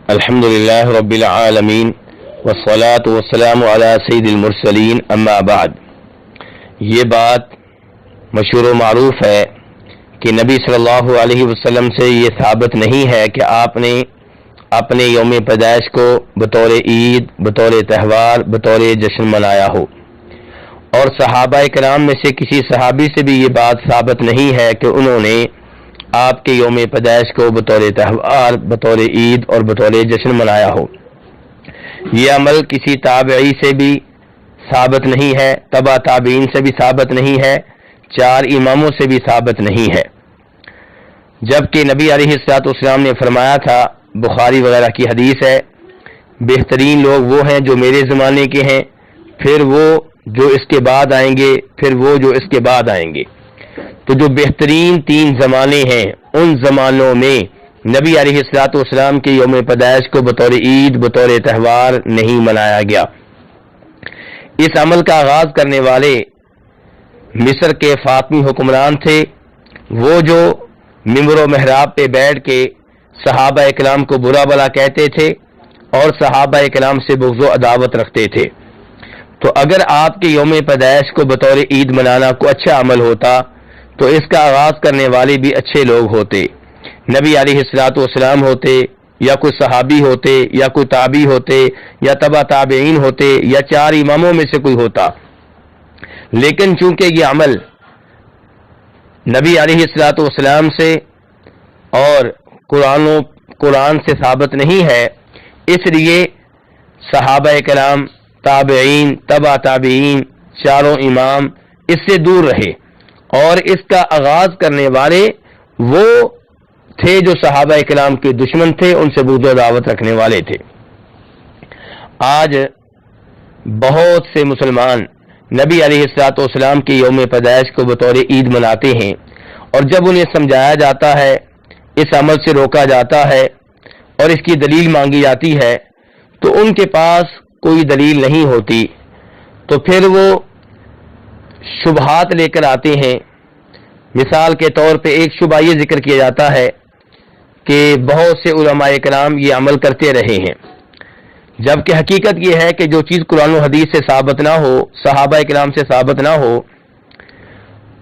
الحمدللہ رب العالمین والصلاة والسلام علی سید المرسلین اما بعد۔ یہ بات مشہور و معروف ہے کہ نبی صلی اللہ علیہ وسلم سے یہ ثابت نہیں ہے کہ آپ نے اپنے یوم پیدائش کو بطور عید، بطور تہوار، بطور جشن منایا ہو، اور صحابہ کرام میں سے کسی صحابی سے بھی یہ بات ثابت نہیں ہے کہ انہوں نے آپ کے یوم پیدائش کو بطور تہوار، بطور عید اور بطور جشن منایا ہو۔ یہ عمل کسی تابعی سے بھی ثابت نہیں ہے، تبع تابعین سے بھی ثابت نہیں ہے، چار اماموں سے بھی ثابت نہیں ہے، جبکہ نبی علیہ الصلوۃ والسلام نے فرمایا تھا، بخاری وغیرہ کی حدیث ہے، بہترین لوگ وہ ہیں جو میرے زمانے کے ہیں، پھر وہ جو اس کے بعد آئیں گے، پھر وہ جو اس کے بعد آئیں گے۔ تو جو بہترین تین زمانے ہیں، ان زمانوں میں نبی علیہ الصلوۃ والسلام کے یوم پیدائش کو بطور عید، بطور تہوار نہیں منایا گیا۔ اس عمل کا آغاز کرنے والے مصر کے فاطمی حکمران تھے، وہ جو ممبر و محراب پہ بیٹھ کے صحابہ اکرام کو برا بھلا کہتے تھے اور صحابہ اکرام سے بغض و عداوت رکھتے تھے۔ تو اگر آپ کے یوم پیدائش کو بطور عید منانا کوئی اچھا عمل ہوتا تو اس کا آغاز کرنے والے بھی اچھے لوگ ہوتے، نبی علیہ الصلوۃ والسلام ہوتے، یا کوئی صحابی ہوتے، یا کوئی تابعی ہوتے، یا تبع تابعین ہوتے، یا چار اماموں میں سے کوئی ہوتا۔ لیکن چونکہ یہ عمل نبی علیہ الصلوۃ والسلام سے اور قرآن سے ثابت نہیں ہے، اس لیے صحابہ کرام، تابعین، تبع تابعین، چاروں امام اس سے دور رہے، اور اس کا آغاز کرنے والے وہ تھے جو صحابہ کرام کے دشمن تھے، ان سے بغض و عداوت رکھنے والے تھے۔ آج بہت سے مسلمان نبی علیہ الصلوۃ والسلام کے یوم پیدائش کو بطور عید مناتے ہیں، اور جب انہیں سمجھایا جاتا ہے، اس عمل سے روکا جاتا ہے اور اس کی دلیل مانگی جاتی ہے تو ان کے پاس کوئی دلیل نہیں ہوتی، تو پھر وہ شبہات لے کر آتے ہیں۔ مثال کے طور پہ ایک شبہ یہ ذکر کیا جاتا ہے کہ بہت سے علماء کرام یہ عمل کرتے رہے ہیں، جبکہ حقیقت یہ ہے کہ جو چیز قرآن و حدیث سے ثابت نہ ہو، صحابہ کرام سے ثابت نہ ہو،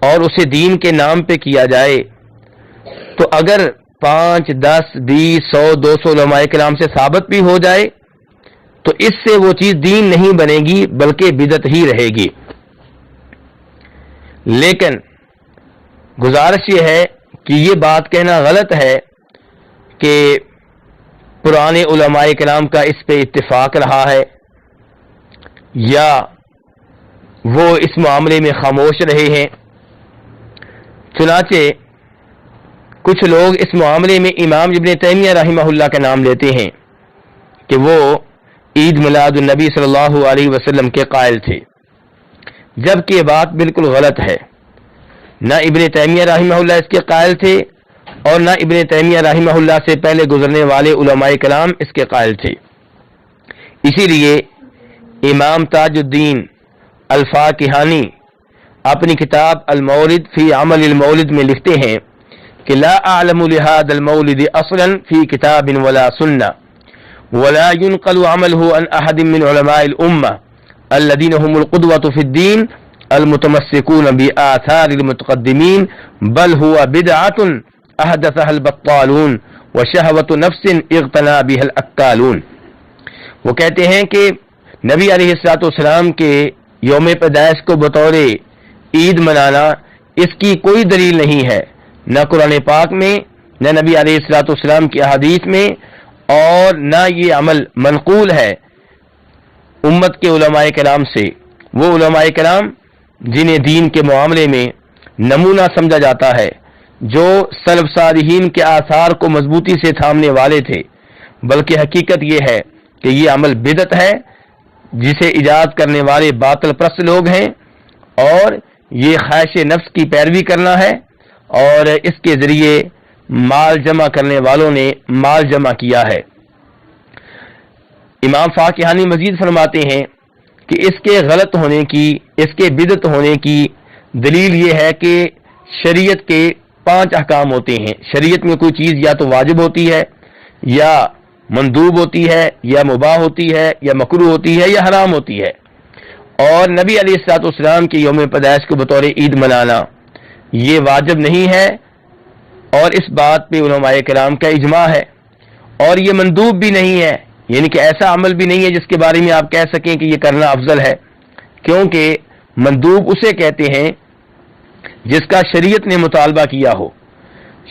اور اسے دین کے نام پہ کیا جائے، تو اگر 5، 10، 20، 100، 200 علماء کرام سے ثابت بھی ہو جائے تو اس سے وہ چیز دین نہیں بنے گی بلکہ بدعت ہی رہے گی۔ لیکن گزارش یہ ہے کہ یہ بات کہنا غلط ہے کہ پرانے علماء کرام کا اس پہ اتفاق رہا ہے یا وہ اس معاملے میں خاموش رہے ہیں۔ چنانچہ کچھ لوگ اس معاملے میں امام ابن تیمیہ رحمہ اللہ کا نام لیتے ہیں کہ وہ عید میلاد النبی صلی اللہ علیہ وسلم کے قائل تھے، جبکہ یہ بات بالکل غلط ہے۔ نہ ابن تیمیہ رحمہ اللہ اس کے قائل تھے، اور نہ ابن تیمیہ رحمہ اللہ سے پہلے گزرنے والے علماء کرام اس کے قائل تھے۔ اسی لیے امام تاج الدین الفاقہانی اپنی کتاب المولد فی عمل المولد میں لکھتے ہیں کہ لا اعلم لهذا المولد اصلا فی کتاب ولا سنہ ولا ينقل عمله عن احد من علماء الامہ الذين هم القدوة في الدين المتمسكون بآثار المتقدمین بل هو بدعة احدثها البطالون وشهوة نفس اغتنى بها الاکالون۔ وہ کہتے ہیں کہ نبی علیہ الصلوۃ والسلام کے یوم پیدائش کو بطور عید منانا اس کی کوئی دلیل نہیں ہے، نہ قرآن پاک میں، نہ نبی علیہ الصلوۃ والسلام کی احادیث میں، اور نہ یہ عمل منقول ہے امت کے علماء کرام سے، وہ علماء کرام جنہیں دین کے معاملے میں نمونہ سمجھا جاتا ہے، جو سلف صالحین کے آثار کو مضبوطی سے تھامنے والے تھے، بلکہ حقیقت یہ ہے کہ یہ عمل بدعت ہے جسے ایجاد کرنے والے باطل پرست لوگ ہیں، اور یہ خواہش نفس کی پیروی کرنا ہے، اور اس کے ذریعے مال جمع کرنے والوں نے مال جمع کیا ہے۔ امام فاقہانی مزید فرماتے ہیں کہ اس کے غلط ہونے کی، اس کے بدعت ہونے کی دلیل یہ ہے کہ شریعت کے 5 احکام ہوتے ہیں۔ شریعت میں کوئی چیز یا تو واجب ہوتی ہے، یا مندوب ہوتی ہے یا مباح ہوتی ہے یا مکروہ ہوتی ہے یا حرام ہوتی ہے. اور نبی علیہ الصلوۃ والسلام کی یوم پیدائش کو بطور عید منانا یہ واجب نہیں ہے، اور اس بات پہ علماء کرام کا اجماع ہے. اور یہ مندوب بھی نہیں ہے، یعنی کہ ایسا عمل بھی نہیں ہے جس کے بارے میں آپ کہہ سکیں کہ یہ کرنا افضل ہے، کیونکہ مندوب اسے کہتے ہیں جس کا شریعت نے مطالبہ کیا ہو،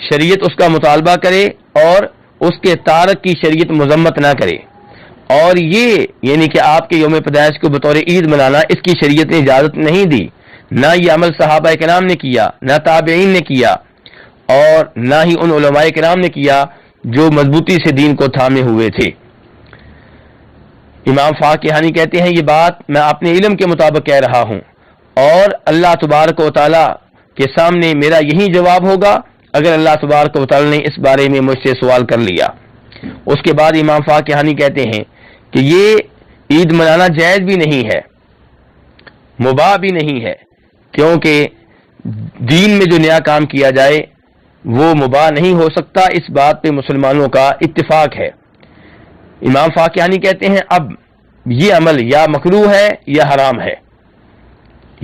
شریعت اس کا مطالبہ کرے اور اس کے تارک کی شریعت مذمت نہ کرے. اور یہ یعنی کہ آپ کے یوم پیدائش کو بطور عید منانا اس کی شریعت نے اجازت نہیں دی، نہ یہ عمل صحابہ کرام نے کیا، نہ تابعین نے کیا، اور نہ ہی ان علماء کرام نے کیا جو مضبوطی سے دین کو تھامے ہوئے تھے. امام فاقہانی کہتے ہیں یہ بات میں اپنے علم کے مطابق کہہ رہا ہوں، اور اللہ تبارک و تعالی کے سامنے میرا یہی جواب ہوگا اگر اللہ تبارک و تعالی نے اس بارے میں مجھ سے سوال کر لیا. اس کے بعد امام فاقہانی کہتے ہیں کہ یہ عید منانا جائز بھی نہیں ہے، مباح بھی نہیں ہے، کیونکہ دین میں جو نیا کام کیا جائے وہ مباح نہیں ہو سکتا، اس بات پہ مسلمانوں کا اتفاق ہے. امام فاقہانی کہتے ہیں اب یہ عمل یا مکروہ ہے یا حرام ہے،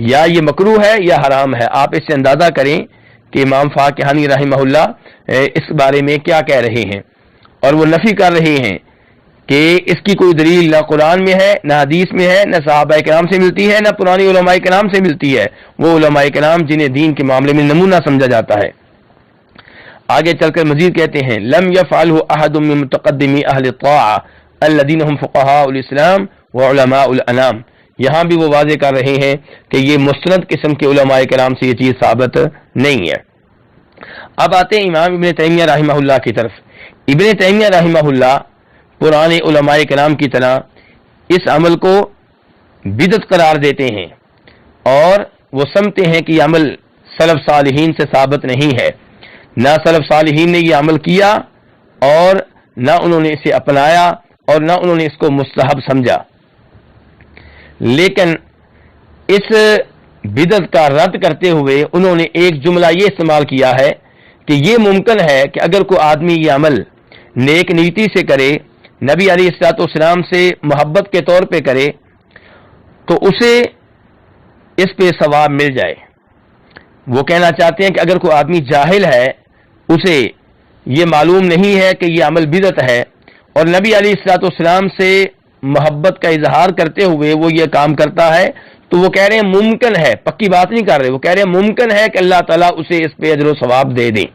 یا یہ مکروہ ہے یا حرام ہے. آپ اس سے اندازہ کریں کہ امام فاقہانی رحمہ اللہ اس بارے میں کیا کہہ رہے ہیں، اور وہ نفی کر رہے ہیں کہ اس کی کوئی دلیل نہ قرآن میں ہے، نہ حدیث میں ہے، نہ صحابہ کرام سے ملتی ہے، نہ پرانی علماء کرام سے ملتی ہے، وہ علماء کرام جنہیں دین کے معاملے میں نمونہ سمجھا جاتا ہے. آگے چل کر مزید کہتے ہیں لم يفعله احد من متقدمی اہل الطاعة الذين هم فقهاء الاسلام وعلماء الانام. یہاں بھی وہ واضح کر رہے ہیں کہ یہ مستند قسم کے علماء کرام سے یہ چیز ثابت نہیں ہے. اب آتے ہیں امام ابن تیمیہ رحمہ اللہ کی طرف. ابن تیمیہ رحمہ اللہ پرانے علماء کرام کی طرح اس عمل کو بدعت قرار دیتے ہیں، اور وہ سمجھتے ہیں کہ یہ عمل سلف صالحین سے ثابت نہیں ہے، نہ سلف صالحین نے یہ عمل کیا اور نہ انہوں نے اسے اپنایا اور نہ انہوں نے اس کو مستحب سمجھا. لیکن اس بدعت کا رد کرتے ہوئے انہوں نے ایک جملہ یہ استعمال کیا ہے کہ یہ ممکن ہے کہ اگر کوئی آدمی یہ عمل نیک نیتی سے کرے، نبی علیہ الصلوۃ والسلام سے محبت کے طور پہ کرے، تو اسے اس پہ ثواب مل جائے. وہ کہنا چاہتے ہیں کہ اگر کوئی آدمی جاہل ہے، اسے یہ معلوم نہیں ہے کہ یہ عمل بدعت ہے، اور نبی علیہ الصلوۃ والسلام سے محبت کا اظہار کرتے ہوئے وہ یہ کام کرتا ہے، تو وہ کہہ رہے ہیں ممکن ہے، پکی بات نہیں کر رہے، وہ کہہ رہے ہیں ممکن ہے کہ اللہ تعالیٰ اسے اس پہ اجر و ثواب دے دیں.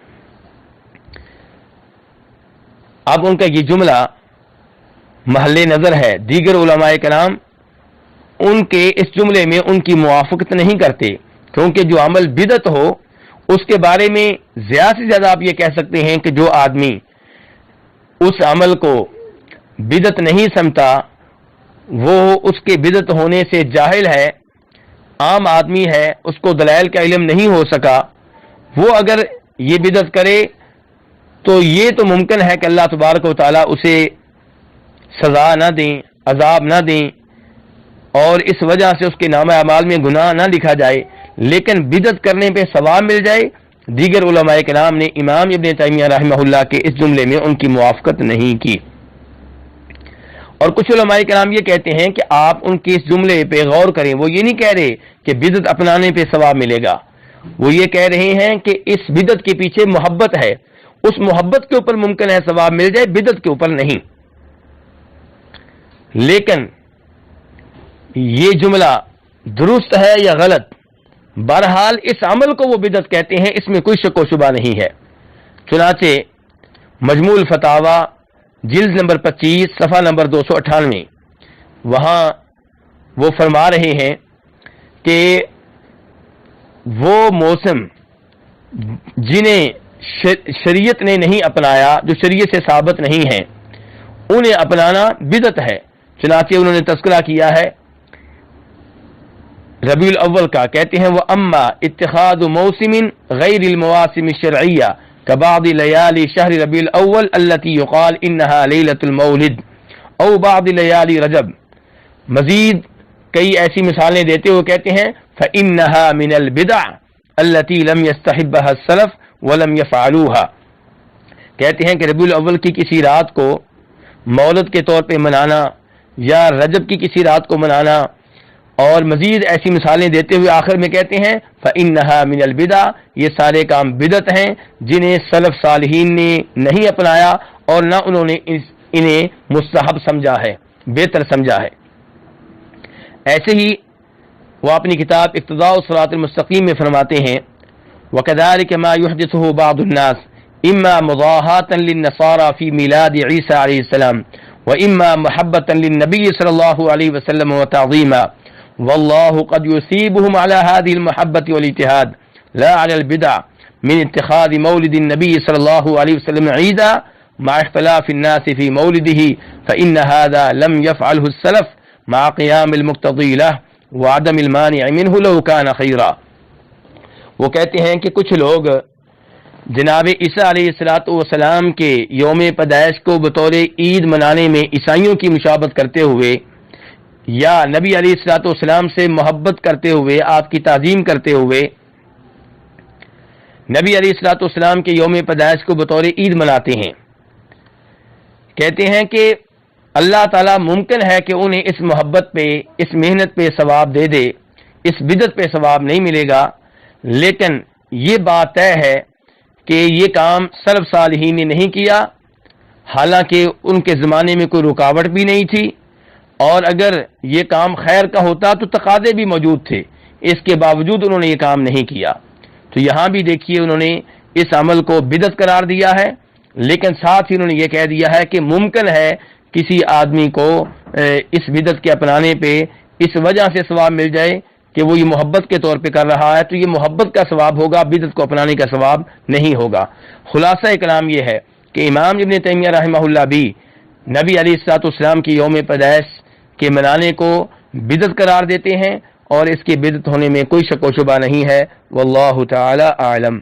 اب ان کا یہ جملہ محل نظر ہے، دیگر علماء کرام ان کے اس جملے میں ان کی موافقت نہیں کرتے، کیونکہ جو عمل بدعت ہو اس کے بارے میں زیادہ سے زیادہ آپ یہ کہہ سکتے ہیں کہ جو آدمی اس عمل کو بدعت نہیں سمجھتا، وہ اس کے بدعت ہونے سے جاہل ہے، عام آدمی ہے، اس کو دلائل کا علم نہیں ہو سکا، وہ اگر یہ بدعت کرے تو یہ تو ممکن ہے کہ اللہ تبارک و تعالیٰ اسے سزا نہ دیں، عذاب نہ دیں، اور اس وجہ سے اس کے نامہ اعمال میں گناہ نہ لکھا جائے، لیکن بدعت کرنے پہ ثواب مل جائے. دیگر علماء کرام نے امام ابن تیمیہ رحمہ اللہ کے اس جملے میں ان کی موافقت نہیں کی. اور کچھ علماء کرام یہ کہتے ہیں کہ آپ ان کے اس جملے پہ غور کریں، وہ یہ نہیں کہہ رہے کہ بدعت اپنانے پہ ثواب ملے گا، وہ یہ کہہ رہے ہیں کہ اس بدعت کے پیچھے محبت ہے، اس محبت کے اوپر ممکن ہے ثواب مل جائے، بدعت کے اوپر نہیں. لیکن یہ جملہ درست ہے یا غلط، بہرحال اس عمل کو وہ بدعت کہتے ہیں، اس میں کوئی شک و شبہ نہیں ہے. چنانچہ مجموع الفتاوی جلد نمبر 25 صفحہ نمبر 298 وہاں وہ فرما رہے ہیں کہ وہ موسم جنہیں شریعت نے نہیں اپنایا، جو شریعت سے ثابت نہیں ہیں، انہیں اپنانا بدعت ہے. چنانچہ انہوں نے تذکرہ کیا ہے ربیع الاول کا، کہتے ہیں وہ اما اتخاذ موسم غیر المواسم الشرعیہ كبعض لیالی شہر ربیع الاول التي يقال انها لیلۃ المولد او بعض لیالی رجب. مزید کئی ایسی مثالیں دیتے ہوئے کہتے ہیں فانها من البدع التي لم يستحبها السلف ولم يفعلوها. کہتے ہیں کہ ربیع الاول کی کسی رات کو مولد کے طور پہ منانا یا رجب کی کسی رات کو منانا، اور مزید ایسی مثالیں دیتے ہوئے آخر میں کہتے ہیں فَإِنَّهَا مِنَ الْبِدَعِ، یہ سارے کام بدعت ہیں جنہیں سلف صالحین نے نہیں اپنایا اور نہ انہوں نے انہیں مستحب سمجھا ہے، بہتر سمجھا ہے۔ ایسے ہی وہ اپنی کتاب اقتداء الصراط المستقیم میں فرماتے ہیں وَكَذَلِكَ مَا يُحْدِثُهُ بَعْضُ النَّاسِ إِمَّا مُضَاهَاةً لِلنَّصَارَى فِي مِيلَادِ عِيسَى عَلَيْهِ السَّلَامِ وَإِمَّا مُحَبَّةً لِلنَّبِيِّ صلى الله عليه وسلم وتعظيما والله قد يصيبهم على هذه المحبة والاجتهاد لا على البدع من اتخاذ مولد النبي صلى الله عليه وسلم عيدا مع اختلاف الناس في مولده فإن هذا لم يفعله السلف مع قيام المقتضي له وعدم المانع منه لو كان خيرا۔ وہ کہتے ہیں کہ کچھ لوگ جناب عیسیٰ علیہ السلام کے یوم پیدائش کو بطور عید منانے میں عیسائیوں کی مشابہت کرتے ہوئے یا نبی علیہ السلام سے محبت کرتے ہوئے، آپ کی تعظیم کرتے ہوئے نبی علیہ السلام کے یوم پیدائش کو بطور عید مناتے ہیں۔ کہتے ہیں کہ اللہ تعالیٰ ممکن ہے کہ انہیں اس محبت پہ، اس محنت پہ ثواب دے دے، اس بدعت پہ ثواب نہیں ملے گا، لیکن یہ بات طے ہے کہ یہ کام سلف صالحین نے نہیں کیا، حالانکہ ان کے زمانے میں کوئی رکاوٹ بھی نہیں تھی، اور اگر یہ کام خیر کا ہوتا تو تقاضے بھی موجود تھے، اس کے باوجود انہوں نے یہ کام نہیں کیا۔ تو یہاں بھی دیکھیے انہوں نے اس عمل کو بدعت قرار دیا ہے، لیکن ساتھ ہی انہوں نے یہ کہہ دیا ہے کہ ممکن ہے کسی آدمی کو اس بدعت کے اپنانے پہ اس وجہ سے ثواب مل جائے کہ وہ یہ محبت کے طور پہ کر رہا ہے، تو یہ محبت کا ثواب ہوگا، بدعت کو اپنانے کا ثواب نہیں ہوگا۔ خلاصہ کلام یہ ہے کہ امام ابن تیمیہ رحمہ اللہ بھی نبی علیہ السلام کی یوم پیدائش کے منانے کو بدعت قرار دیتے ہیں، اور اس کے بدعت ہونے میں کوئی شک و شبہ نہیں ہے۔ واللہ تعالی اعلم۔